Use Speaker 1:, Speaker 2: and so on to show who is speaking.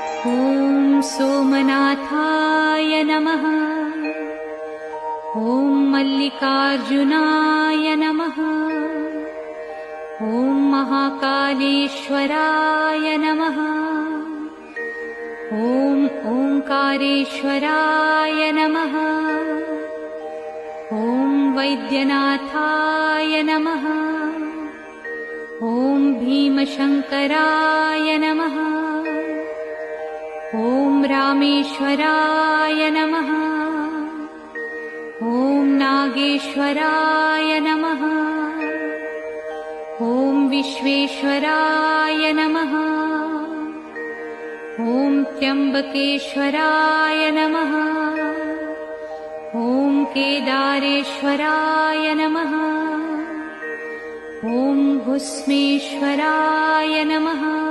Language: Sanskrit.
Speaker 1: ॐ सोमनाथाय नमः। ॐ मल्लिकार्जुनाय नमः। ॐ महाकालेश्वराय नमः। ॐ ओंकारेश्वराय नमः। ॐ वैद्यनाथाय नमः। ॐ भीमशंकराय नमः। ॐ रामेश्वराय नमः। ॐ नागेश्वराय नमः। ॐ विश्वेश्वराय नमः। ॐ त्र्यंबकेश्वराय नमः। ॐ केदारेश्वराय नमः। ॐ भुस्मेश्वराय नमः।